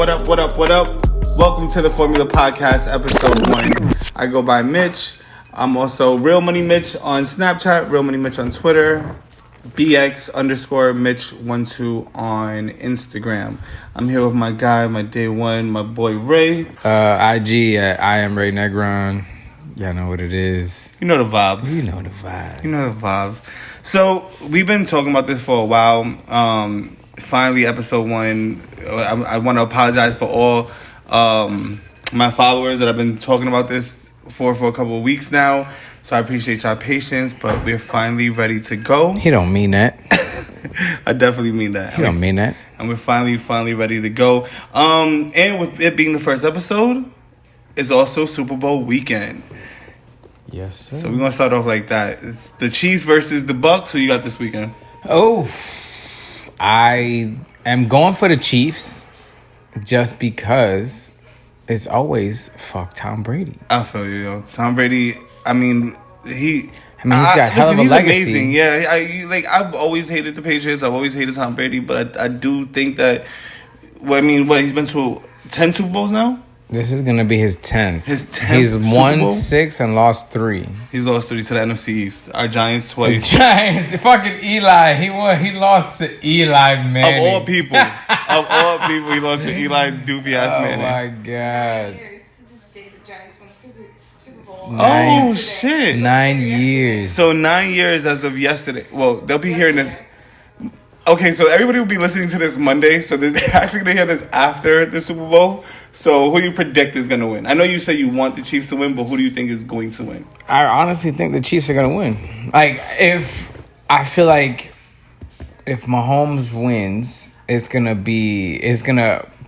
What up? Welcome to the Formula Podcast, episode 1. I go by Mitch. I'm also Real Money Mitch on Snapchat, Real Money Mitch on Twitter, BX_Mitch12 on Instagram. I'm here with my guy, my day one, my boy Ray. IG at I am Ray Negron. Y'all know what it is. You know the vibes. You know the vibes. So we've been talking about this for a while. Finally, episode 1. I want to apologize for all my followers that I've been talking about this for a couple of weeks now. So I appreciate y'all patience, but we're finally ready to go. He don't mean that. I definitely mean that. He don't mean that. And we're finally ready to go. And with it being the first episode, it's also Super Bowl weekend. Yes, sir. So we're going to start off like that. It's the Chiefs versus the Bucks. Who you got this weekend? Oh, I am going for the Chiefs just because it's always fuck Tom Brady. I feel you, yo. Tom Brady, he's got hell of a legacy. Amazing. Yeah, I've always hated the Patriots. I've always hated Tom Brady, but I do think that, he's been to 10 Super Bowls now? This is going to be his 10th. His 10th He's Super won Bowl? 6 and lost 3. He's lost 3 to the NFC East. Our Giants twice. The Giants, fucking Eli. He lost to Eli Manning. Of all people, he lost to Eli doofy-ass Manning. Oh, my God. Oh, shit. 9 years. So 9 years as of yesterday. Well, they'll be hearing this. Okay, so everybody will be listening to this Monday. So they're actually going to hear this after the Super Bowl. So who do you predict is going to win? I know you say you want the Chiefs to win, but who do you think is going to win? I honestly think the Chiefs are going to win. I feel like if Mahomes wins, it's going to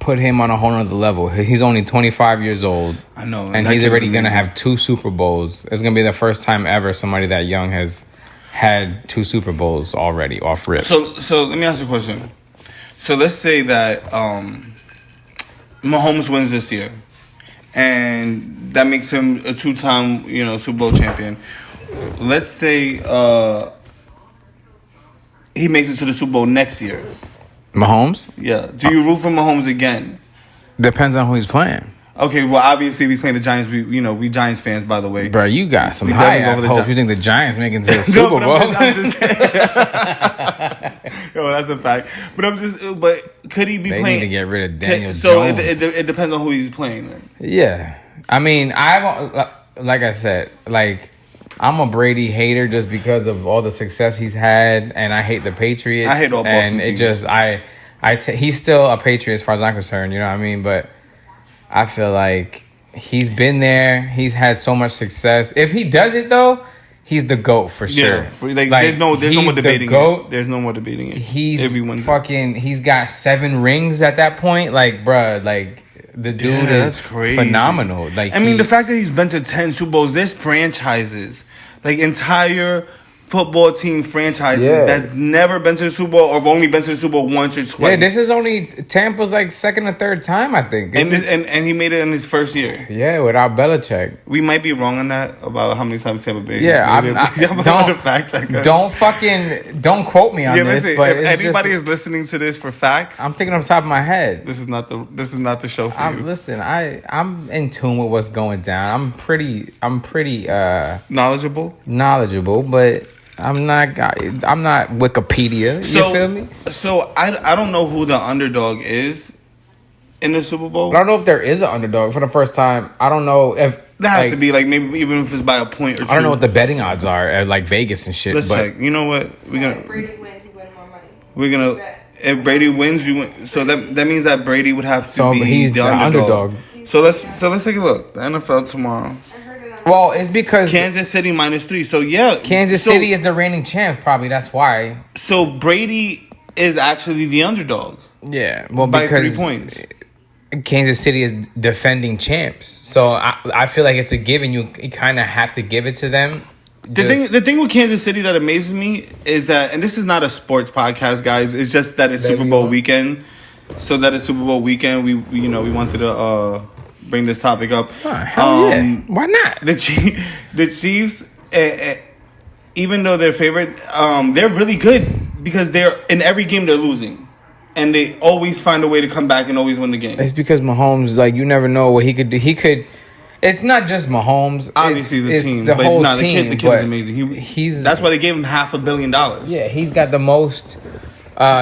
put him on a whole nother level. He's only 25 years old. I know. And he's already going to have 2 Super Bowls. It's going to be the first time ever somebody that young has had 2 Super Bowls already off rip. So let me ask you a question. So let's say that Mahomes wins this year, and that makes him a 2-time, Super Bowl champion. Let's say he makes it to the Super Bowl next year. Mahomes? Yeah. Do you root for Mahomes again? Depends on who he's playing. Okay, well, obviously, if he's playing the Giants, we Giants fans, by the way. Bro, you got some high-ass hopes. You think the Giants make it to the Super Bowl? I'm just Yo, that's a fact. But could he be playing? They need to get rid of Daniel Jones. So it depends on who he's playing then. Yeah. Like I said, I'm a Brady hater just because of all the success he's had, and I hate the Patriots. I hate all Boston teams. He's still a Patriot as far as I'm concerned, you know what I mean? But I feel like he's been there. He's had so much success. If he does it, though, he's the GOAT for sure. Yeah, there's no more debating it. There's no more debating it. He's got 7 rings at that point. The dude is phenomenal. The fact that he's been to 10 Super Bowls, there's franchises, entire football team franchises that's never been to the Super Bowl or have only been to the Super Bowl once or twice. Yeah, this is only Tampa's second or third time, I think. And he made it in his first year. Yeah, without Belichick. We might be wrong on that about how many times Tampa Bay. Yeah, don't quote me on this. Listen, but if anybody is listening to this for facts, I'm thinking off the top of my head. This is not the show for you. Listen, I'm in tune with what's going down. I'm pretty knowledgeable, but I'm not Wikipedia. You feel me? So I don't know who the underdog is in the Super Bowl. I don't know if there is an underdog for the first time. I don't know if there has to be maybe even if it's by a point or 2. I don't know what the betting odds are at Vegas and shit. Let's check. You know what? If Brady wins, you win more money. We're gonna. If Brady wins, you win. So that means that Brady would have to be he's the underdog. So let's take a look. The NFL tomorrow. Well, it's because Kansas City -3. So yeah, Kansas City is the reigning champs. Probably that's why. So Brady is actually the underdog. Yeah, well, by because 3 points. Kansas City is defending champs. So I feel like it's a given. You kind of have to give it to them. The thing with Kansas City that amazes me is that, and this is not a sports podcast, guys. It's just that it's Super Bowl weekend. So that it's Super Bowl weekend. We wanted to bring this topic up. Hell yeah. Why not? The Chiefs, even though they're favorite, they're really good because they're in every game they're losing. and they always find a way to come back and always win the game. It's because Mahomes, like, you never know what he could do. He could. It's not just Mahomes. Obviously, it's team, the but whole the team. kid is amazing. That's why they gave him $500 million. Yeah, he's got the most.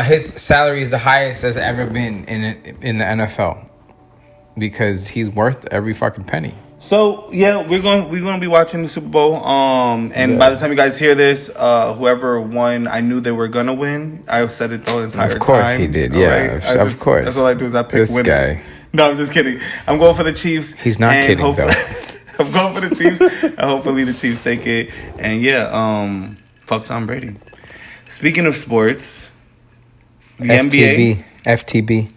His salary is the highest that's ever been in the NFL because he's worth every fucking penny. So yeah, we're gonna be watching the Super Bowl. And by the time you guys hear this, whoever won, I knew they were gonna win. I said it the entire time. Of course he did. Yeah, right? of course. That's all I do is I pick this winners. Guy. No, I'm just kidding. I'm going for the Chiefs. He's not kidding though. I'm going for the Chiefs, and hopefully the Chiefs take it. And yeah, fuck Tom Brady. Speaking of sports, the NBA. FTB.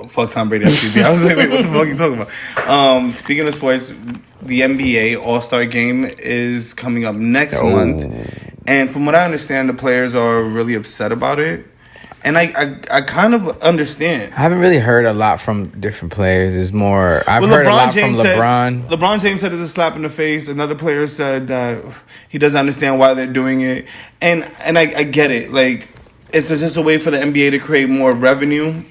Fuck Tom Brady, FTB. I was like, wait, what the fuck are you talking about? Speaking of sports, the NBA All-Star Game is coming up next month. And from what I understand, the players are really upset about it. And I kind of understand. I haven't really heard a lot from different players. It's more... I've heard a lot from LeBron. LeBron James said it's a slap in the face. Another player said he doesn't understand why they're doing it. And I get it. Like, it's just a way for the NBA to create more revenue.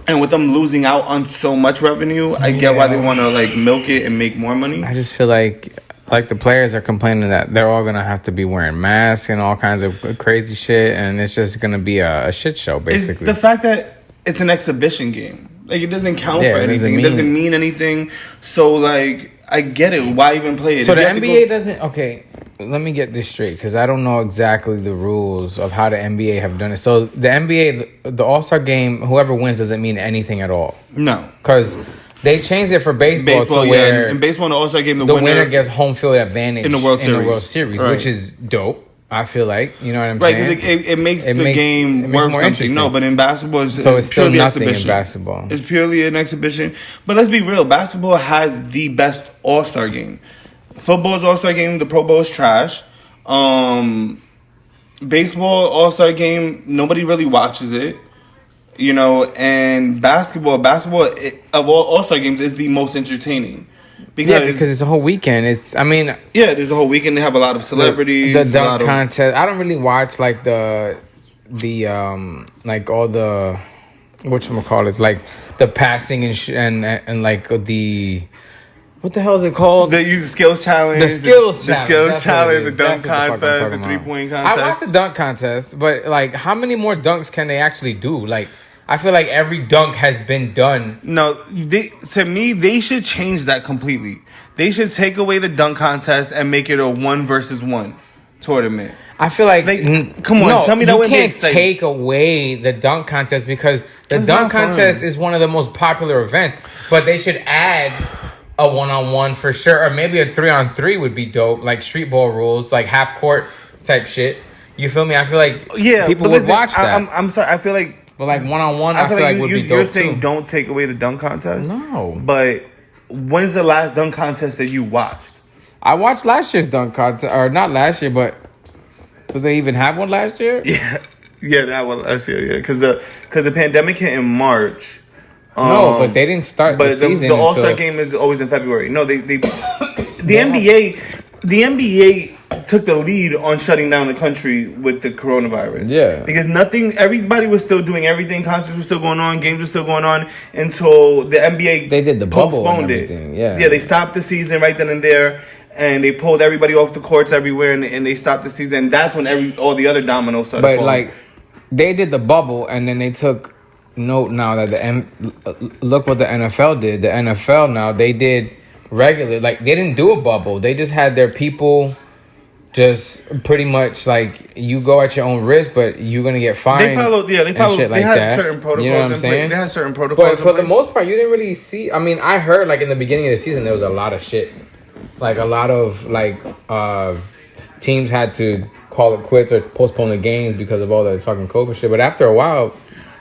And with them losing out on so much revenue, I get why they want to like milk it and make more money. I just feel like the players are complaining that they're all gonna have to be wearing masks and all kinds of crazy shit, and it's just gonna be a shit show basically. It's the fact that it's an exhibition game, like it doesn't count for anything. It doesn't mean anything. So like, I get it. Why even play it? So the NBA doesn't. Okay, let me get this straight because I don't know exactly the rules of how the NBA have done it. So the NBA, the All-Star Game, whoever wins doesn't mean anything at all. No, because they changed it for baseball to where in baseball, in the All-Star Game, the winner gets home field advantage in the World Series, right. which is dope. I feel like, you know what I'm saying? Right, because it makes the game worth something. No, but in basketball, it's still nothing in basketball. It's purely an exhibition. But let's be real, basketball has the best All-Star game. Football's All-Star game, the Pro Bowl is trash. Baseball All-Star game, nobody really watches it. You know, and basketball of all All-Star games is the most entertaining. Because it's a whole weekend. There's a whole weekend. They have a lot of celebrities. The dunk contest. I don't really watch like the like all the whatchamacallits, like the passing and like the what the hell is it called? The skills challenge. The skills challenge. The dunk contest. The 3-point contest. I watched the dunk contest, but like, how many more dunks can they actually do? Like, I feel like every dunk has been done. No, to me, they should change that completely. They should take away the dunk contest and make it a 1-versus-1 tournament. I feel like come on, tell me that wouldn't be exciting. You can't take away the dunk contest because the dunk contest is one of the most popular events. But they should add a 1-on-1 for sure, or maybe a 3-on-3 would be dope, like street ball rules, like half court type shit. You feel me? I feel like people would watch that. I'm sorry. I feel like. But like 1-on-1, I feel like would be dope. You're saying don't take away the dunk contest? No. But when's the last dunk contest that you watched? I watched last year's dunk contest, or not last year, but did they even have one last year? Yeah, that one last year. Yeah, because the pandemic hit in March. No, but they didn't start the season. The All-Star game is always in February. No, the NBA took the lead on shutting down the country with the coronavirus. Yeah. Because everybody was still doing everything. Concerts were still going on. Games were still going on until the NBA they did the bubble postponed and it. Yeah, they stopped the season right then and there. And they pulled everybody off the courts everywhere. And they stopped the season. And that's when all the other dominoes started falling. But like, they did the bubble and then they took note now that look what the NFL did. The NFL now, they did regular, like they didn't do a bubble. They just had their people just pretty much like you go at your own risk, but you're gonna get fined. They followed. They had certain protocols. You know what I'm saying? They had certain protocols. But for the most part, you didn't really see. I mean, I heard like in the beginning of the season there was a lot of shit, like a lot of like teams had to call it quits or postpone the games because of all the fucking COVID shit. But after a while,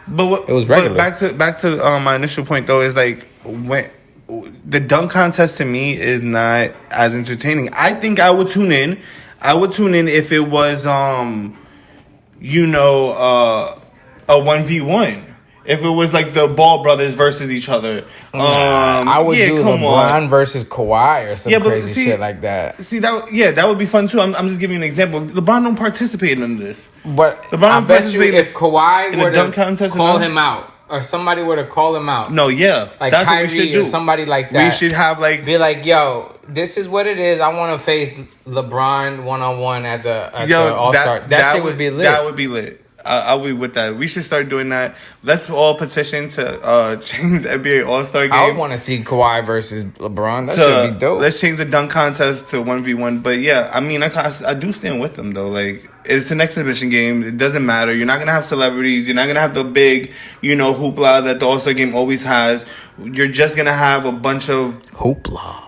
it was regular. But back to my initial point though is like when the dunk contest to me is not as entertaining. I think I would tune in. I would tune in if it was a 1v1. If it was like the Ball brothers versus each other. I would do LeBron versus Kawhi or some crazy shit like that. See that would be fun too. I'm just giving you an example. LeBron don't participate in this. But LeBron I bet you if Kawhi were to call him out, or somebody were to call him out. No, yeah. Like that's Kyrie what we should do. Or somebody like that. We should have be like, yo, this is what it is. I want to face LeBron one-on-one at the All-Star. That shit would be lit. That would be lit. I'll be with that. We should start doing that. Let's all petition to change the NBA All-Star game. I would want to see Kawhi versus LeBron. That should be dope. Let's change the dunk contest to 1v1. But yeah, I mean, I do stand with them though. Like, it's an exhibition game. It doesn't matter. You're not going to have celebrities. You're not going to have the big, hoopla that the All-Star game always has. You're just going to have a bunch of... Hoopla.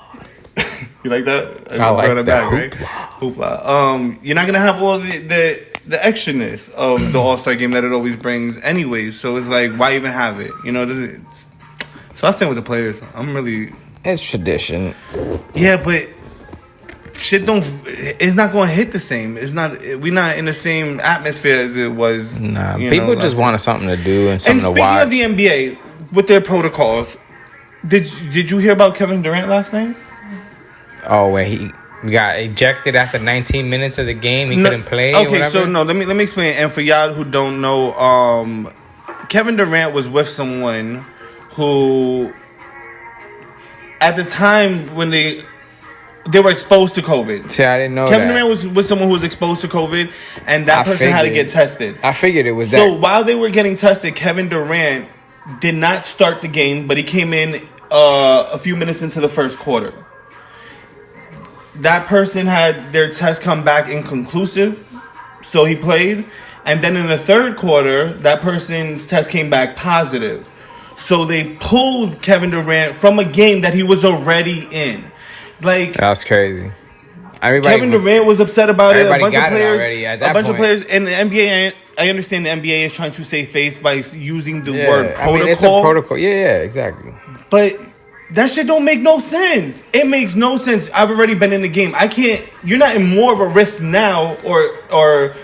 You like that? I like that. Back, right? Hoopla. You're not going to have all the extraness of the All-Star game that it always brings anyways. So it's like, why even have it? So I stand with the players. It's tradition. Yeah, but it's not going to hit the same. We're not in the same atmosphere as it was. Nah, people just wanted something to do and something to watch. And speaking of the NBA, with their protocols, did you hear about Kevin Durant last night? Oh, where he got ejected after 19 minutes of the game. He couldn't play. Okay, so no, let me explain. And for y'all who don't know, Kevin Durant was with someone who, at the time when they were exposed to COVID. See, I didn't know Kevin Durant was with someone who was exposed to COVID, and that person had to get tested. I figured it was that. So while they were getting tested, Kevin Durant did not start the game, but he came in a few minutes into the first quarter. That person had their test come back inconclusive, so he played. And then in the third quarter, that person's test came back positive. So they pulled Kevin Durant from a game that he was already in. Like, that's crazy. Kevin Durant was upset about it. A bunch of players, and the NBA. I understand the NBA is trying to save face by using the word protocol. I mean, it's a protocol. Yeah, exactly. But that shit don't make no sense. It makes no sense. I've already been in the game. I can't. You're not in more of a risk now, or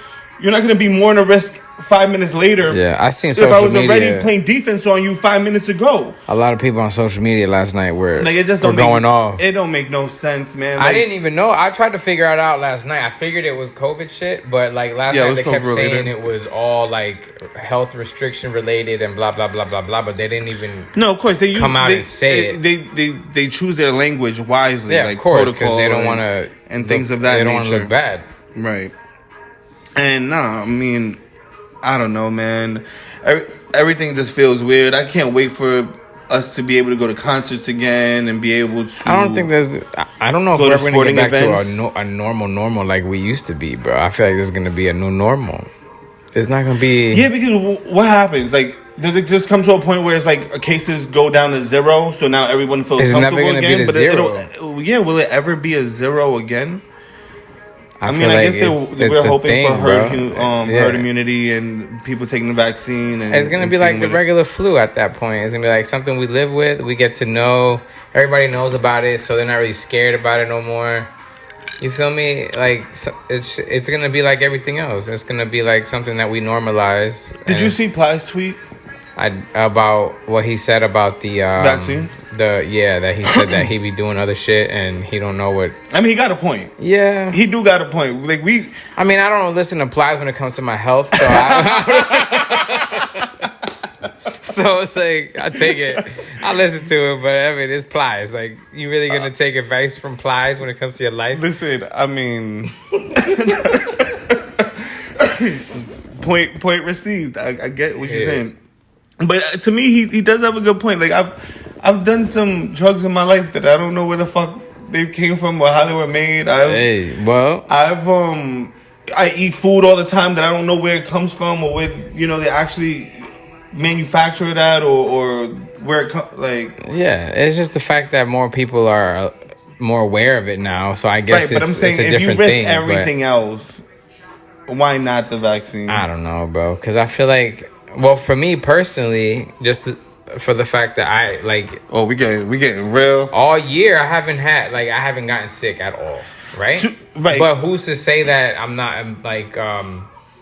you're not going to be more in a risk 5 minutes later. Yeah, I seen social media. If I was already playing defense on you 5 minutes ago. A lot of people on social media last night were going off. It don't make no sense, man. I didn't even know. I tried to figure it out last night. I figured it was COVID shit, but like last night they kept saying it was all like health restriction related and blah blah blah blah blah. But they didn't even. No, of course they come out and say it. They choose their language wisely. Yeah, like of course, because they don't want to and things of that nature. They don't want to look bad, right? And I mean, I don't know, man. Everything just feels weird. I can't wait for us to be able to go to concerts again and be able to. I don't think there's. I don't know if we're ever going to get back to a normal like we used to be, bro. I feel like there's going to be a new normal. It's not going to be. Yeah, because what happens? Like, does it just come to a point where it's like cases go down to zero, so now everyone feels comfortable again? Will it ever be a zero again? I guess we're hoping for herd immunity and people taking the vaccine. And it's gonna be like the regular flu at that point. It's gonna be like something we live with. We get to know. Everybody knows about it, so they're not really scared about it no more. You feel me? Like it's gonna be like everything else. It's gonna be like something that we normalize. Did you see Ply's tweet? About what he said about the vaccine. That he said that he be doing other shit and he don't know what. I mean, he got a point. Yeah, he do got a point. Like I mean, I don't listen to Plies when it comes to my health, so so it's like I take it. I listen to it, but I mean, it's Plies. Like, you really gonna take advice from Plies when it comes to your life? Listen, I mean. Point received. I get what you're saying. But to me, he does have a good point. Like, I've done some drugs in my life that I don't know where the fuck they came from or how they were made. I eat food all the time that I don't know where it comes from or where they actually manufacture it at or where it comes. Like, yeah, it's just the fact that more people are more aware of it now. So I guess but I'm saying if you risk everything else, why not the vaccine? I don't know, bro. Because I feel like. Well, for me personally, just for the fact that I like. Oh, we getting real. All year, I haven't gotten sick at all, right? Right. But who's to say that I'm not like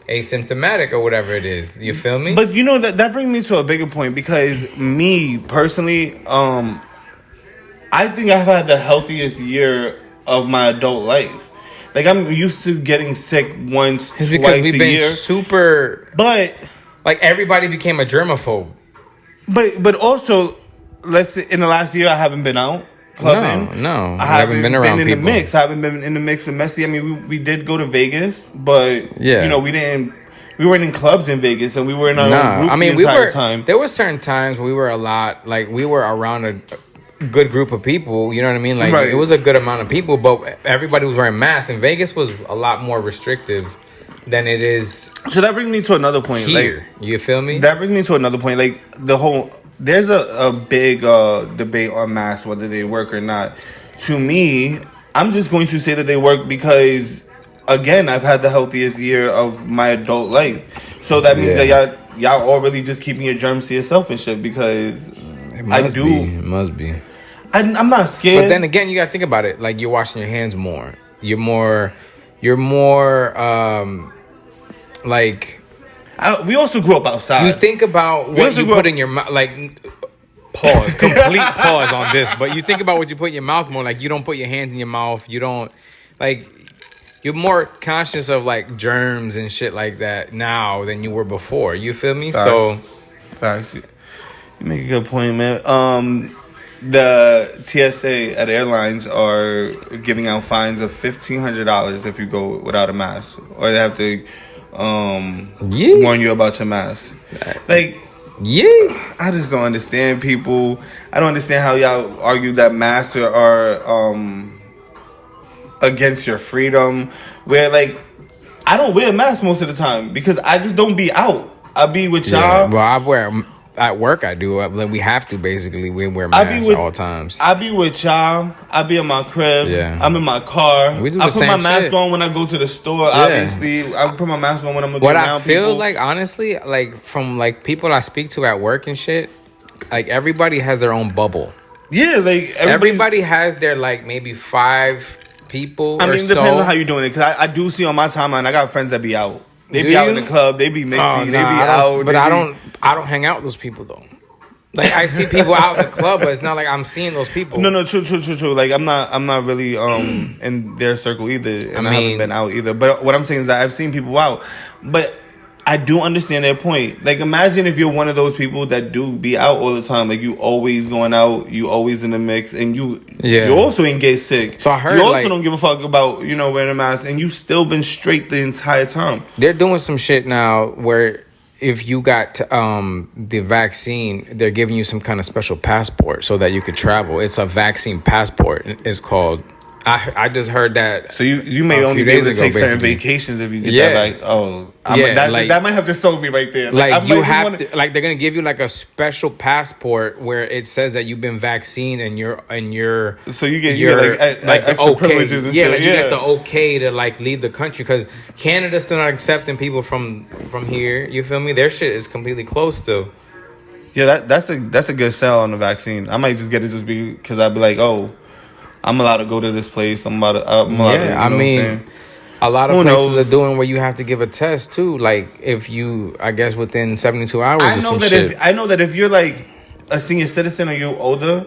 asymptomatic or whatever it is. You feel me? But that brings me to a bigger point, because me personally, I think I've had the healthiest year of my adult life. Like, I'm used to getting sick once, It's twice because we've a been year. super. But Like, everybody became a germaphobe. But also, let's say in the last year I haven't been out clubbing. No. I haven't been around in people. the mix. I haven't been in the mix with Messi. I mean, we did go to Vegas, but we weren't in clubs in Vegas, and we were in our own group the entire time. There were certain times we were we were around a good group of people. You know what I mean? Like, Right. it was a good amount of people, but everybody was wearing masks, and Vegas was a lot more restrictive than it is. So that brings me to another point. Here. Like, You feel me? that brings me to another point. Like, there's a big debate on masks, whether they work or not. To me, I'm just going to say that they work because, again, I've had the healthiest year of my adult life. So that means that y'all all really just keeping your germs to yourself and shit, because It must be. I'm not scared. But then again, you gotta think about it. Like, you're washing your hands more. You're more like, we also grew up outside. you think about what you put in your mouth. Like, complete pause on this. But you think about what you put in your mouth more. Like, you don't put your hands in your mouth. You don't, like, you're more conscious of, like, germs and shit like that now than you were before. You feel me? Facts. You make a good point, man. The TSA at airlines are giving out fines of $1,500 if you go without a mask, or they have to warn you about your mask. Like, I just don't understand people. I don't understand how y'all argue that masks are against your freedom. Where, like, I don't wear a mask most of the time because I just don't be out. I be with y'all. Well, I wear. At work, I do. We have to, basically. We wear masks at all times. I be with y'all. I be in my crib. Yeah. I'm in my car. We do I the put same my mask shit. on when I go to the store, obviously. I put my mask on when I'm going to be around people. What I feel like, honestly, like, from, like, people I speak to at work and shit, like, everybody has their own bubble. Yeah, like, everybody has their, like, maybe 5 people I mean, it depends on how you're doing it. Because I do see on my timeline, I got friends that be out. They be out in the club. They be mixing. They be out. But I don't hang out with those people, though. Like, I see people out in the club, but it's not like I'm seeing those people. No, true. Like, I'm not really in their circle either, and I haven't been out either. But what I'm saying is that I've seen people out, but I do understand their point. Like, imagine if you're one of those people that do be out all the time. Like, you always going out, you always in the mix, and you also ain't get sick. So I heard, you also don't give a fuck about wearing a mask, and you still been straight the entire time. They're doing some shit now where, if you got the vaccine, they're giving you some kind of special passport so that you could travel. It's a vaccine passport. It's called. I just heard that. So you may only be able to take certain vacations if you get that. Like, that might have just sold me right there. Like you have to. Like, they're gonna give you like a special passport where it says that you've been vaccinated and you're. So you get like extra privileges and shit. You get the okay to, like, leave the country, because Canada's still not accepting people from here. You feel me? Their shit is completely closed still. Yeah, that's a good sell on the vaccine. I might just get it just because I'd be like, oh, I'm allowed to go to this place. I'm allowed to. I mean, a lot of places are doing where you have to give a test too. Like, if you, I guess, within 72 hours or some shit. I know that if you're like a senior citizen or you're older,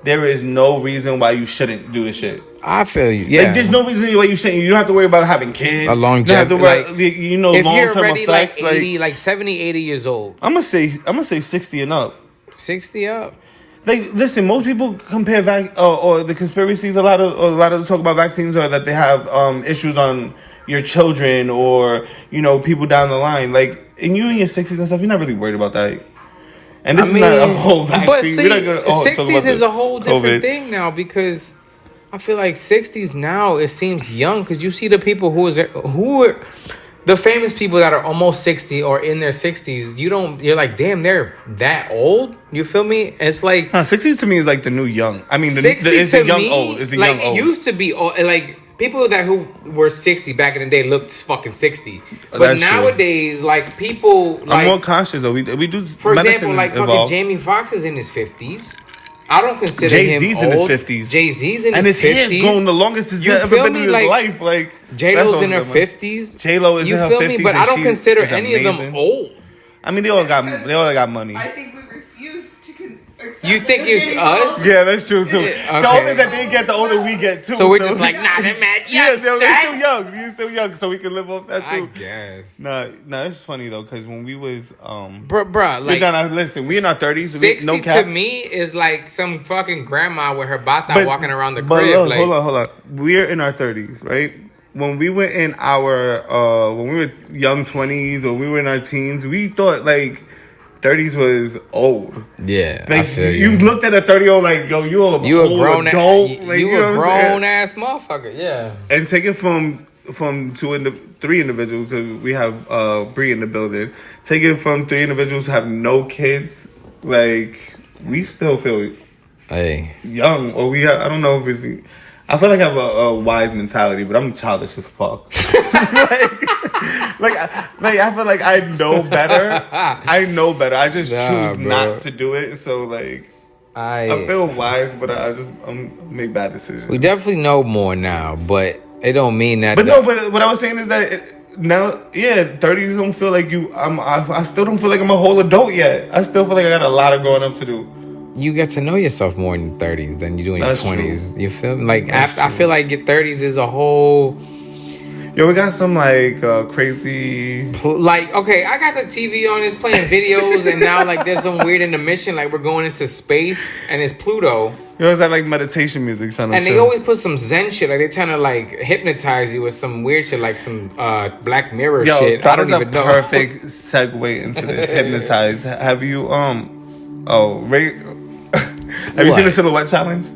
there is no reason why you shouldn't do this shit. I feel you. Yeah, like, there's no reason why you shouldn't. You don't have to worry about having kids. A longevity, if long-term you're already effects, like 80, like 70, 80 years old. I'm gonna say 60 and up. 60 up. Like, listen, most people compare or the conspiracies. A lot of the talk about vaccines are that they have issues on your children or people down the line. Like, in your 60s and stuff, you're not really worried about that. And this is not a whole vaccine. But see, 60s is a whole different thing now, because I feel like 60s now, it seems young, because you see the people who are the famous people that are almost 60 or in their 60s. You're like, damn, they're that old. You feel me? It's like 60s to me is like the new young. I mean, it's the young old. It's the young old. It used to be old, like. People who were 60 back in the day looked fucking 60. But nowadays, like, people... I'm more conscious, though. We do... For example, like, fucking Jamie Foxx is in his 50s. I don't consider Jay-Z's him old. in his 50s. Jay-Z's in And his his hair's 50s. grown the longest it's You ever feel been me? in his Like, life. Like J-Lo's in her 50s. J-Lo is in her 50s. You feel me? But I don't and consider she's any of them amazing. old. I mean, they all got money. I think we refuse to accept. You think that it's they're us? getting Yeah, that's true too. Yeah, The okay. older that they get, the older we get too. So we're just like, nah, they're mad young, Yeah, they're still son. young. You're still young, so we can live off that I too. guess. No, it's funny though, because when we was Bruh, like, listen, we in our 30s. 60 no cap. to me is like some fucking grandma with her bata walking around the But crib. look, like, hold on. We're in our 30s, right? When we were in our when we were young 20s or we were in our teens, we thought like 30s was old. yeah, I Like feel you looked at a 30-year-old like, yo, you a whole grown adult. Like, you know a what I'm saying? grown ass motherfucker. Yeah. And take it from three individuals, because we have Bree in the building. Take it from three individuals who have no kids. Like, we still feel Hey. young, or I don't know if it's. I feel like I have a wise mentality, but I'm childish as fuck. like I feel like I know better. I just choose bro. not to do it. So like, I feel wise, but I make bad decisions. We definitely know more now, but it don't mean that. But but what I was saying is that now, 30s don't feel like you. I still don't feel like I'm a whole adult yet. I still feel like I got a lot of growing up to do. You get to know yourself more in your 30s than you do in your That's 20s. true. You feel me? Like, That's I true. feel like your 30s is a whole. Yo, we got some like crazy. Like, okay, I got the TV on, it's playing videos, and now like there's some weird intermission, like we're going into space, and it's Pluto. You know, it's that like meditation music trying to. And they always put some Zen shit, like they're trying to like hypnotize you with some weird shit, like some Black Mirror shit. I That don't is a even know. perfect segue into this. Hypnotize. Have you Ray? Have you seen the Silhouette Challenge?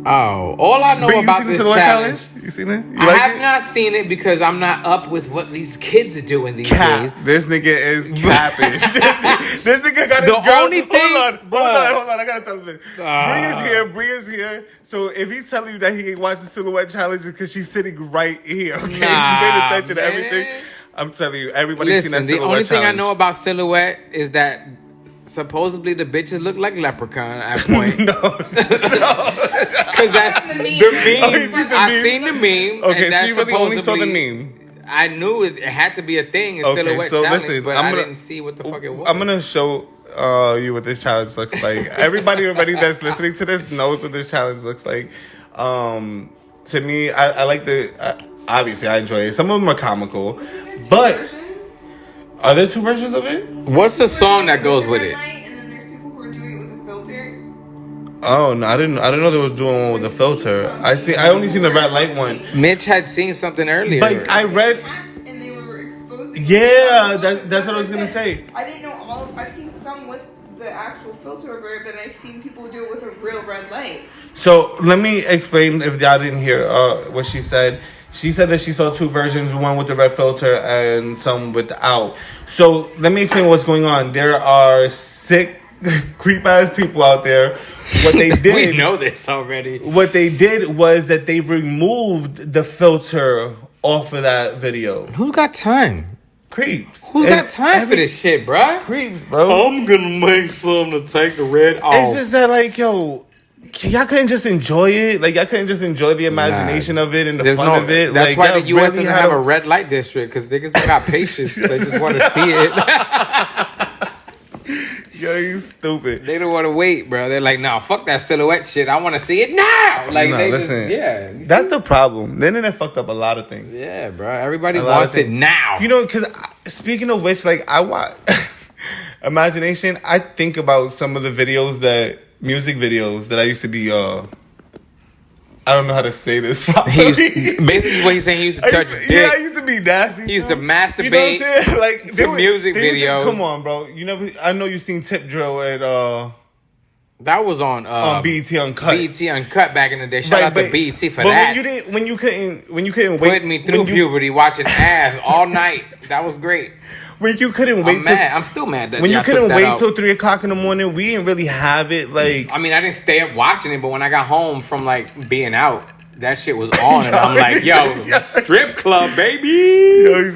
Oh, all I know Bree, you about seen the this Silhouette challenge. You seen it? You I like have it? not seen it because I'm not up with what these kids are doing these days. This nigga is capping. this nigga got his The girl. only thing- Hold on. I gotta tell him this. Bree is here. So if he's telling you that he ain't watching Silhouette Challenge, it's because she's sitting right here. Okay, he's paying attention to everything. I'm telling you, everybody's seen that Listen, the Silhouette only thing I Challenge. know about Silhouette is that supposedly the bitches look like Leprechaun at point. Because that's the meme. Oh, you seen the I memes? seen the meme. Okay, and so you really only saw the supposedly- meme. I knew it had to be a thing, a Silhouette so challenge, listen, but I'm I gonna- didn't see what the fuck it was. I'm gonna show you what this challenge looks like. Everybody already that's listening to this knows what this challenge looks like. To me, I like obviously I enjoy it. Some of them are comical, but are there two versions of it? What's the song that goes with it? And then there's people who are doing it with a filter. Oh no, I didn't know there was doing one with a filter. I only seen the red light one. Mitch had seen something earlier. But I read. And they were exposing. Yeah, that's what I was gonna say. I didn't know all. I've seen some with the actual filter over it, but I've seen people do it with a real red light. So let me explain if y'all didn't hear what she said. She said that she saw two versions, one with the red filter and some without. So let me explain what's going on. There are sick, creep ass people out there. What they did, we know this already. What they did was that they removed the filter off of that video. Who's got time? Creeps. Who's got time for this shit, bruh? Creeps, bro. I'm gonna make some to take the red off. It's just that, like, yo, y'all couldn't just enjoy it. Like, y'all couldn't just enjoy the imagination of it and the fun of it. That's like, why the y'all U.S. really doesn't had have a red light district, because niggas don't got patience. They just want to see it. Yo, you stupid. They don't want to wait, bro. They're like, nah, fuck that Silhouette shit. I want to see it now. Like, Nah, they listen, just, that's the problem. The internet fucked up a lot of things. Yeah, bro. Everybody A lot of wants it things. now. You know, because speaking of which, like, I watch Imagination. I think about some of the music videos that I used to be. I don't know how to say this properly. Basically, what he's saying, he used to touch his dick. Yeah, I used to be nasty. He used to too. masturbate You know what I'm saying? Like to music they used to- videos. Come on, bro. I know you've seen Tip Drill at That was on BET Uncut. BET Uncut back in the day. Shout out to BET for that. When you couldn't wait, Put me through puberty watching ass all night. That was great. when you couldn't wait I'm mad. I'm still mad that when you y'all took couldn't that wait out. till 3:00 in the morning. We didn't really have it. Like, I mean, I didn't stay up watching it, but when I got home from like being out, that shit was on, and I'm like, yo, strip club, baby. Yo,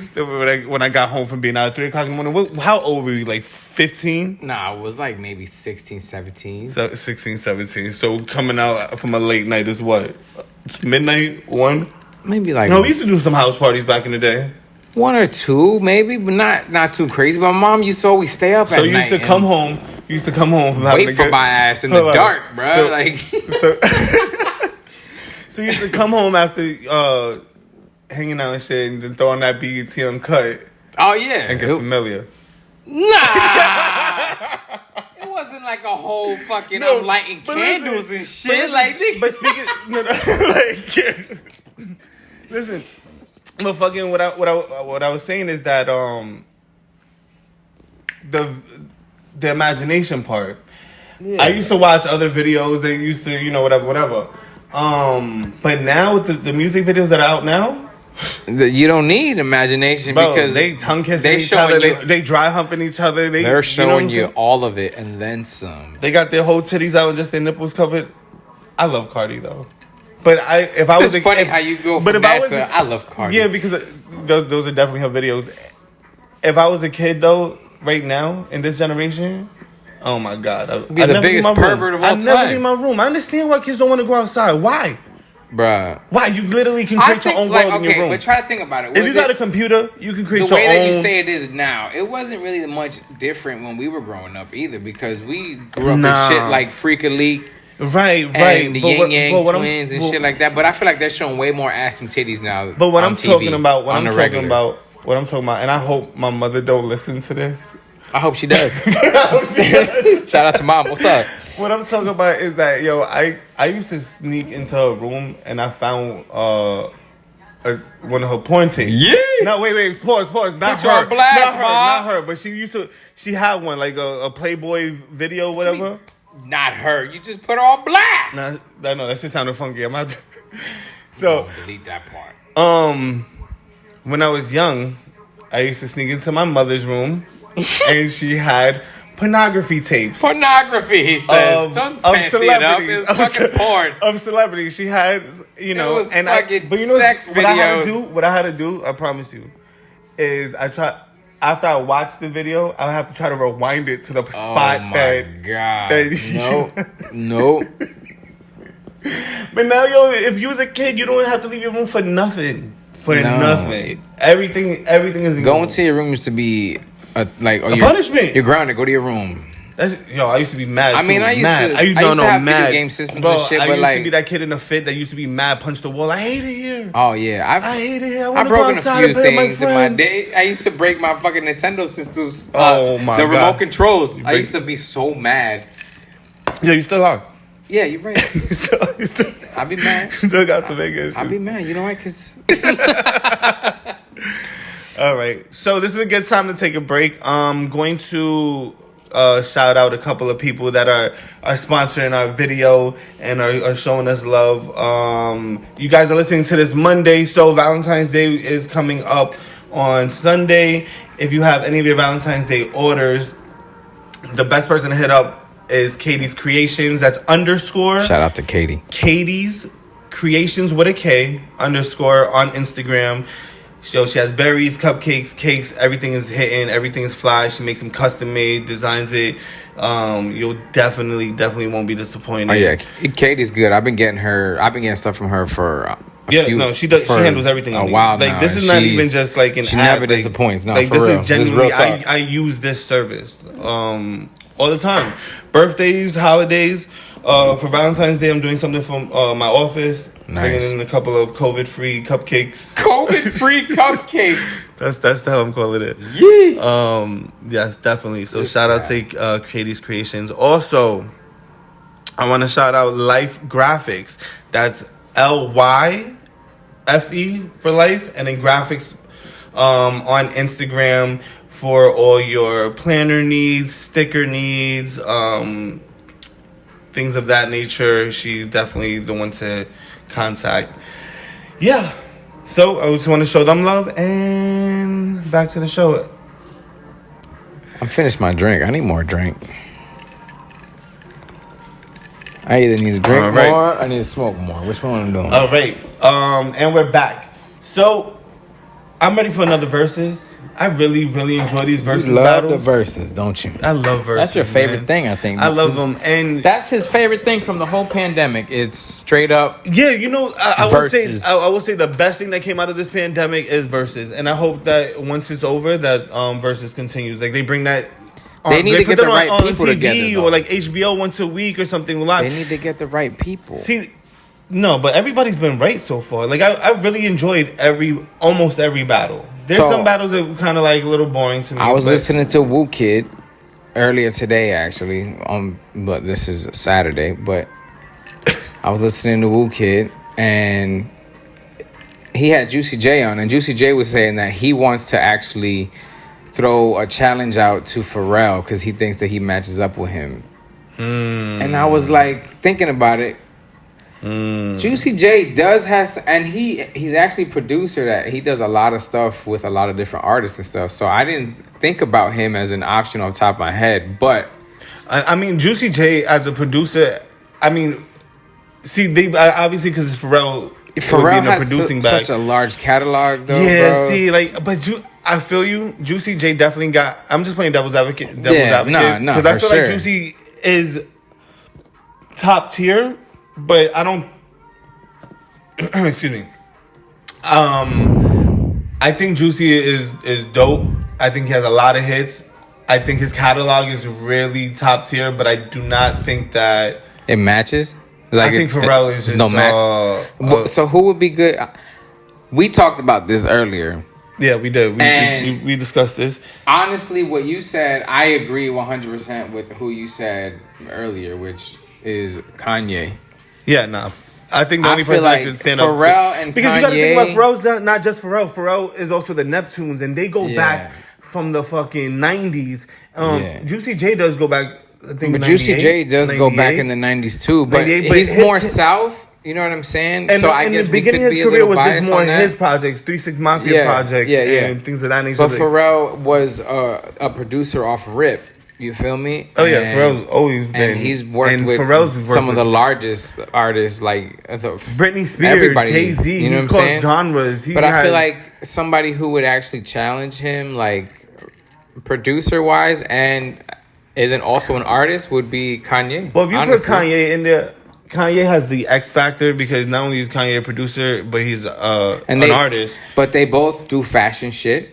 when I got home from being out at 3 o'clock in the morning, how old were you? Like 15? Nah, it was like maybe 16, 17. 16, 17. So coming out from a late night is what? It's midnight, 1? Maybe like... No, we used to do some house parties back in the day. 1 or 2, maybe, but not too crazy. But my mom used to always stay up at night. So you used to come home. You used to come home from having wait for my ass in the dark, bro. So you used to come home after hanging out and shit, and then throw on that BET Uncut. Oh yeah, and get familiar. Nah, it wasn't like a whole fucking I'm lighting candles and shit. But speaking, listen. But fucking what I was saying is that the imagination part. Yeah. I used to watch other videos. They used to, whatever. But now with the music videos that are out now, you don't need imagination, bro, because they tongue kissing each other. They dry humping each other. They're showing you all of it and then some. They got their whole titties out and just their nipples covered. I love Cardi though. But it's funny how you go from that to I love Cardi. Yeah, because those are definitely her videos. If I was a kid though, right now in this generation, oh my god, I'd be the biggest pervert of all time. I'd never leave my room. I understand why kids don't want to go outside. Why? Bruh. Why? You literally can create your own world in your room. But try to think about it. If you got a computer, you can create your own. The way that you say it is now, it wasn't really much different when we were growing up either, because we grew up with shit like Freak a Leak. Right. And the Yin Yang Twins and shit like that. But I feel like they're showing way more ass and titties now. But what I'm talking about, and I hope my mother don't listen to this. I hope she does. Shout out to mom. What's up? What I'm talking about is that, I used to sneak into her room and I found one of her porn tapes. Yeah. No, wait, pause. Not her. Not her. But she had one, like a Playboy video, whatever. Not her. You just put her on blast. No, that shit sounded funky. I'm out. So delete that part. When I was young, I used to sneak into my mother's room, and she had pornography tapes. Pornography, he says. Don't fancy it up. It's fucking porn. Of celebrities. She had, it was fucking sex videos. What I had to do, I promise you, is after I watched the video, I'll have to try to rewind it to the spot God. Nope. But now, if you was a kid, you don't have to leave your room for nothing. Nothing. Everything is in going to your room used to be a punishment. You're grounded. Go to your room. I used to be mad. I used to have video game systems and shit, but I used to be that kid in the fit that used to be mad, punch the wall. I hate it here. Oh yeah, I hate it here. I've broken a few things in my day. I used to break my fucking Nintendo systems. Oh my god, the remote God. Controls. I used to be so mad. Yeah, you still are. Yeah, you're right. you still. I be mad. Still got some big issues. I be mad. You know why? Cause. All right, so this is a good time to take a break. I'm going to shout out a couple of people that are sponsoring our video and are showing us love. You guys are listening to this Monday, so Valentine's Day is coming up on Sunday. If you have any of your Valentine's Day orders, the best person to hit up is Katie's Creations. That's _ Shout out to Katie. Katie's Creations with a K _ on Instagram. She has berries, cupcakes, cakes. Everything is hitting. Everything is fly. She makes them custom made, designs it. You'll definitely won't be disappointed. Oh yeah, Katie's good. I've been getting stuff from her for she does. She handles everything a while now. Like this is not even just like an. She never disappoints. No, like for this real. is genuinely. I use this service all the time. Birthdays, holidays. For Valentine's Day, I'm doing something from my office. Nice. Bringing in a couple of COVID-free cupcakes. COVID-free cupcakes. That's how I'm calling it. Yeah. Yes, definitely. So shout out to Katie's Creations. Also, I want to shout out Life Graphics. That's LYFE for life, and then graphics on Instagram for all your planner needs, sticker needs, things of that nature. She's definitely the one to contact. Yeah. So I just want to show them love, and back to the show. I'm finished my drink. I need more drink. I either need to drink All right. more or I need to smoke more. Which one I'm doing? All right. And we're back. So I'm ready for another versus. I really, really enjoy these versus You love battles. the verses, don't you? I love versus. That's your favorite man. thing, I think. I love them, and that's his favorite thing from the whole pandemic. It's straight up. yeah, you know, I would say Versus. I would say the best thing that came out of this pandemic is versus, and I hope that once it's over, that versus continues. Like they bring that. They need to put get the that right on people TV together, though. or like HBO once a week or something live. They need to get the right people. See, no, but everybody's been right so far. Like I really enjoyed almost every battle. There's So- some battles that were kind of like a little boring to me. I was but- listening to Woo Kid earlier today, actually. But this is Saturday. But I was listening to Woo Kid, and he had Juicy J on, and Juicy J was saying that he wants to actually throw a challenge out to Pharrell because he thinks that he matches up with him. And I was like thinking about it. Juicy J does have, and he's actually producer that he does a lot of stuff with a lot of different artists and stuff. So I didn't think about him as an option off the top of my head, but I mean, Juicy J as a producer. I mean, see, they obviously because Pharrell would be Pharrell in the has producing bag. such a large catalog, though. Yeah, bro. see, like, but I feel you. Juicy J definitely got. I'm just playing devil's advocate. No, because I for feel sure. like Juicy is top tier, but I don't. Excuse me. I think Juicy is dope. I think he has a lot of hits. I think his catalog is really top tier, but I do not think that. It matches. Like I think Pharrell is just no match. So who would be good? We talked about this earlier. Yeah, we did. And- We discussed this. Honestly, what you said, I agree 100% with who you said earlier, which is Kanye. Yeah, nah. I think the I only feel person like that can stand Pharrell up to, and because you got to think Kanye- about Pharrell's not just Pharrell. Pharrell is also the Neptunes, and they go Yeah. back from the fucking 90s. Yeah. Juicy J does go back. I think But Juicy J does go back 98. in the 90s too, but 98, but he's his- more south. You know what I'm saying? And so I in guess the we beginning could of be his a career little was biased just more on that. his projects, 3-6 Mafia projects, and things of that nature. But Pharrell was a producer off Rip. You feel me? Oh yeah, And- Pharrell's always been. and he's worked and with Pharrell's worked some of the with largest artists, like Britney Spears, everybody, Jay-Z. you know He's what I'm saying? crossed genres. But I feel like somebody who would actually challenge him, like producer wise, and isn't also an artist, would be Kanye. Well, if you honestly. put Kanye in there, Kanye has the X factor because not only is Kanye a producer, but he's an artist. But they both do fashion shit.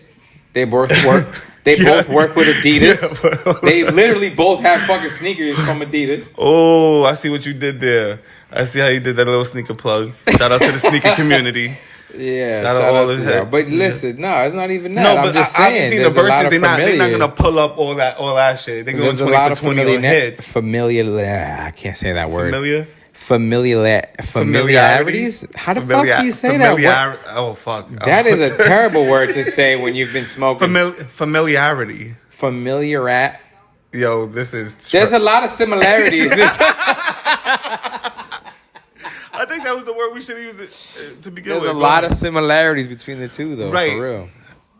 They both work. They both work with Adidas. Yeah, They literally both have fucking sneakers from Adidas. Oh, I see what you did there. I see how you did that little sneaker plug. Shout out to the sneaker community. Yeah, Shout shout out all out his to y'all. heads. But listen, no, it's not even that. No, I'm but just I've saying, seen the there's a lot verses. of They're not familiar. gonna pull up all that shit. They're going There's a 20 lot for of 20 on hits. I can't say that word. Familiar? Familiarities? How the fuck do you say that word? Oh fuck. That is a terrible word to say when you've been smoking. Familiarity. Familiar. Yo, this is. There's a lot of similarities. I think that was the word we should use it to begin There's with. a lot of similarities between the two, though. Right. For real.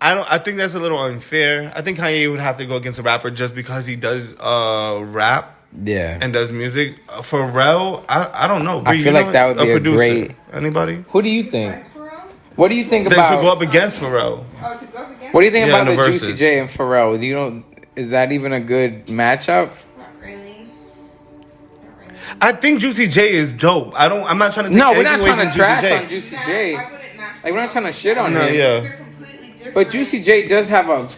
I think that's a little unfair. I think Kanye would have to go against a rapper just because he does rap Yeah. and does music. Pharrell, I don't know. I feel like that would be a producer. great- Anybody? Who do you think? Like Pharrell? What do you think Then to go about? up against Pharrell. Oh, to go up again? What do you think Yeah, about in the the Juicy verses. J and Pharrell? Do you know? Is that even a good matchup? Not really. I think Juicy J is dope. I'm not trying to take No, we're anything not away trying from to trash Juicy on J. Juicy Nah, J. I wouldn't match Like, we're not trying to shit on No, him. yeah. They're completely different. But Juicy J does have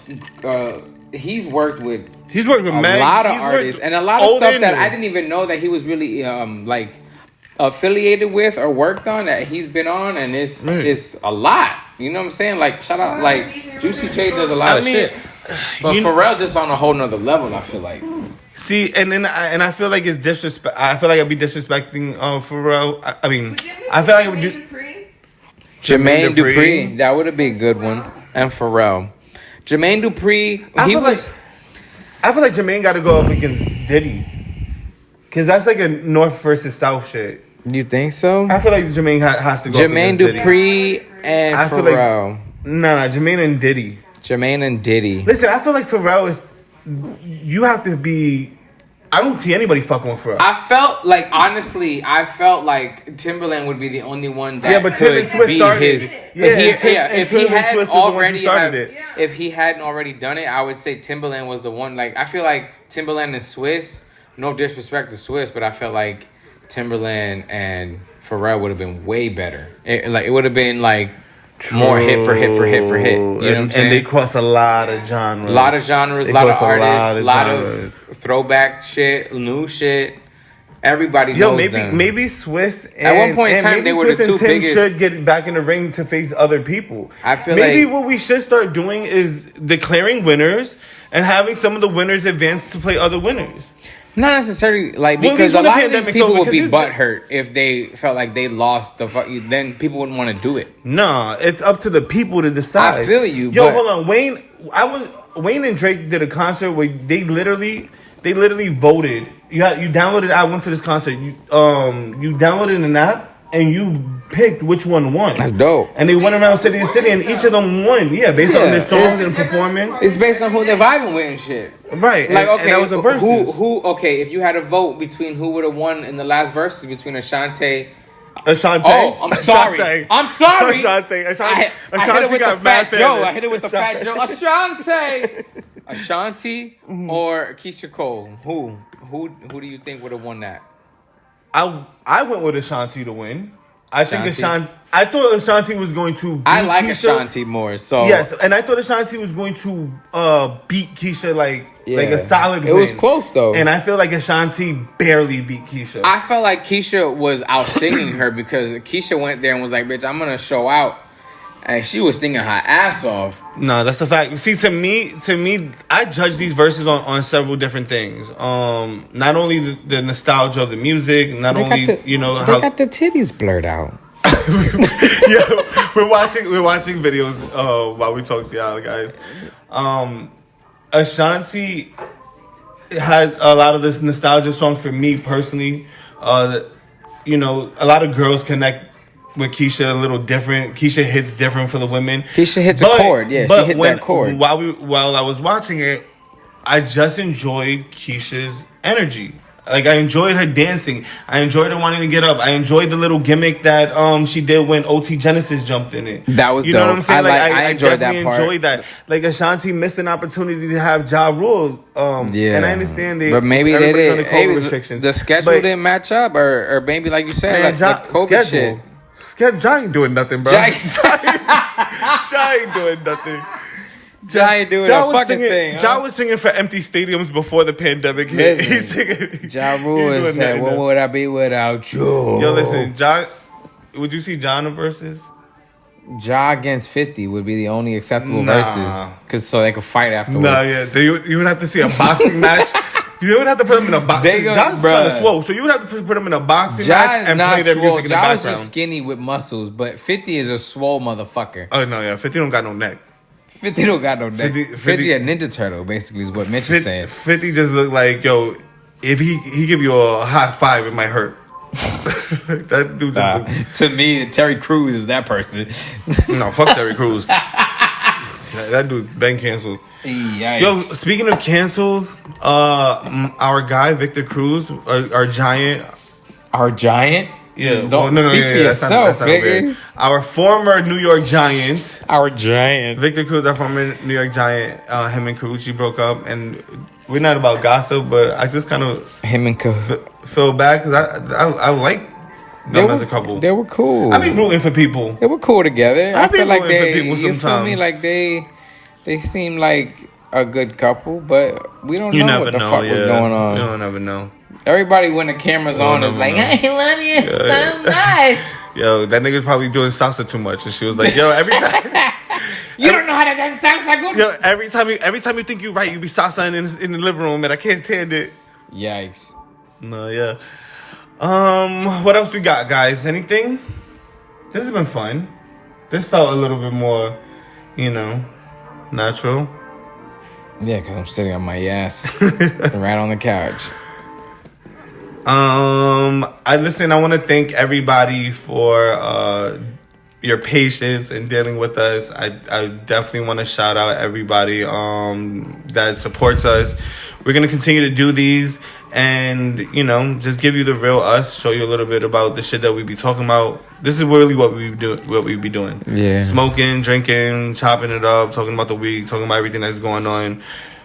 he's worked with He's worked with a Meg. lot of He's worked artists and a lot of old stuff and that new. I didn't even know that he was really like affiliated with or worked on that he's been on, and it's a lot. You know what I'm saying? Like shout out, like Juicy J does a lot of shit, but Pharrell just on a whole nother level. I feel like. See, and I feel like it's disrespect. I feel like I'd be disrespecting Pharrell. I mean, I feel like I would do. Jermaine Dupri, that would have been a good one, and Pharrell. Jermaine Dupri, I feel like Jermaine got to go up against Diddy, cause that's like a North versus South shit. You think so? I feel like Jermaine has to go. Jermaine up against Diddy. Dupri and I feel like- Pharrell. Nah, Jermaine and Diddy. Jermaine and Diddy. Listen, I feel like Pharrell is. You have to be I don't see anybody fucking with Pharrell. I felt like Timberland would be the only one that but Tim and could Swiss be started his. it. If he hadn't already it. if he hadn't already done it, I would say Timberland was the one. Like I feel like Timberland and Swiss. No disrespect to Swiss, but I felt like Timberland and Pharrell would have been way better. It would have been like. True. More hit for hit for hit for hit. You know what I'm saying? And they cross a lot of genres. A lot of genres, a lot of artists, a lot of throwback shit, new shit. Everybody knows them. Maybe Swiss and, at one point in time they were the two biggest. Should get back in the ring to face other people. I feel maybe what we should start doing is declaring winners and having some of the winners advance to play other winners. Not necessarily, because a lot of these people would be butthurt if they felt like they lost then people wouldn't want to do it. Nah, it's up to the people to decide. I feel you. Yo, hold on, Wayne and Drake did a concert where they literally voted. You downloaded. I went to this concert. You downloaded an app and you picked which one won. That's dope. And they went around city to city, and each of them won. Yeah, based on their songs and performance. It's based on who they're vibing with and shit. Right. Like, okay, and that was a versus. Okay, if you had a vote between who would have won in the last verses between Ashanti. Ashanti. Oh, I'm sorry. Ashanti. I'm sorry. Ashanti. I hit it with the Fat Joe. I hit it with the Fat Joe. Ashanti or Keisha Cole. Who do you think would have won that? I went with Ashanti to win. I thought Ashanti was going to beat I like Keisha. Ashanti more. So yes, and I thought Ashanti was going to beat Keisha like a solid win. It was close though. And I feel like Ashanti barely beat Keisha. I felt like Keisha was out singing her because Keisha went there and was like, bitch, I'm gonna show out. And she was singing her ass off. No, that's a fact. See, to me, I judge these verses on several different things. Not only the nostalgia of the music, they got the titties blurred out. Yeah, we're watching videos while we talk to y'all guys. Ashanti has a lot of this nostalgia songs for me personally. A lot of girls connect with Keisha a little different. Keisha hits different for the women. Keisha hits a chord. Yeah, she hit that chord. While I was watching it, I just enjoyed Keisha's energy. Like, I enjoyed her dancing. I enjoyed her wanting to get up. I enjoyed the little gimmick that she did when OT Genesis jumped in it. That was dope. Know what I'm saying? I enjoyed that part. Enjoyed that. Like, Ashanti missed an opportunity to have Ja Rule. Yeah. And I understand but maybe they didn't. COVID restrictions. The schedule didn't match up, or maybe like you said, like COVID shit. Ja ain't doing nothing, bro. Ja ain't doing nothing. Ja ain't doing a fucking thing. Ja was singing for empty stadiums before the pandemic hit. He's singing. Ja Rule said, "What would I be without you?" Yo, listen, Ja. Would you see Ja in the verses? Ja against 50 would be the only acceptable verses, so they could fight afterwards. Nah, yeah, you would have to see a boxing match. You would have to put him in a boxing match. Ja's kind of swole, so you would have to put him in a boxing match and play their music in the background. Ja was just skinny with muscles, but 50 is a swole motherfucker. Oh, no, yeah, 50 don't got no neck. 50 don't got no neck. 50 a Ninja Turtle, basically, is what Mitch is saying. 50 just look like, yo, if he give you a high five, it might hurt. That dude just to me, Terry Crews is that person. No, fuck Terry Crews. That dude been canceled. Yikes. Yo, speaking of canceled, our guy Victor Cruz, our giant. Our giant? Yeah. Don't speak for yourself, niggas. Our former New York Giant. Our giant. Victor Cruz, our former New York Giant. Him and Carucci broke up, and we're not about gossip, but I just kind of feel bad because I like them as a couple. They were cool. I be rooting for people. They were cool together. I feel like you feel me? Like they seem like a good couple, but we don't know what the fuck was going on. You don't ever know. Everybody when the camera's on is like, I love you so much. Yo, that nigga's probably doing salsa too much, and she was like, yo, every time. You don't know how to dance salsa good. Yo, every time you think you're right, you be salsa in the living room, and I can't stand it. Yikes. No, yeah. What else we got, guys? Anything? This has been fun. This felt a little bit more, natural. Yeah, because I'm sitting on my ass right on the couch. I want to thank everybody for your patience in dealing with us. I definitely want to shout out everybody that supports us. We're going to continue to do these, and just give you the real us, show you a little bit about the shit that we be talking about. This is really what we be doing. Yeah. Smoking, drinking, chopping it up, talking about the week, talking about everything that's going on.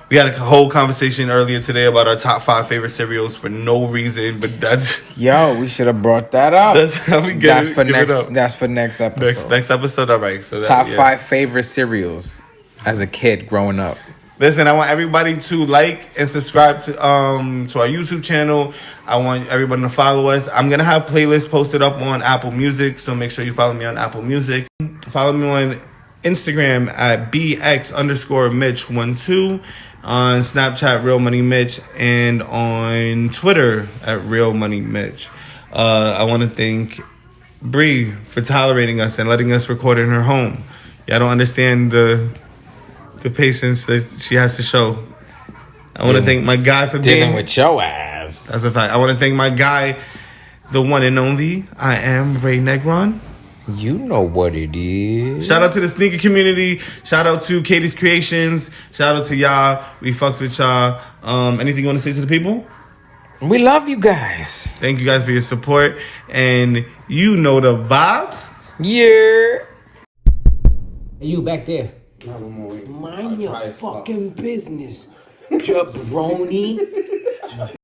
We had a whole conversation earlier today about our top 5 favorite cereals for no reason, but that's we should have brought that up. That's how we get That's it. for Give next. it up. That's for next episode. Next episode, all right. So Top 5 favorite cereals as a kid growing up. Listen, I want everybody to like and subscribe to our YouTube channel. I want everybody to follow us. I'm gonna have playlists posted up on Apple Music, so make sure you follow me on Apple Music. Follow me on Instagram at bx_Mitch12, on Snapchat Real Money Mitch, and on Twitter at Real Money Mitch. I want to thank Bree for tolerating us and letting us record in her home. I don't understand the patience that she has to show. I want to thank my guy for Dealing being with your ass. That's a fact. I want to thank my guy, the one and only. I am Ray Negron. You know what it is. Shout out to the sneaker community. Shout out to Katie's Creations. Shout out to y'all. We fucks with y'all. Anything you want to say to the people? We love you guys. Thank you guys for your support. And you know the vibes. Yeah. Hey, you back there. Mind your fucking business, jabroni.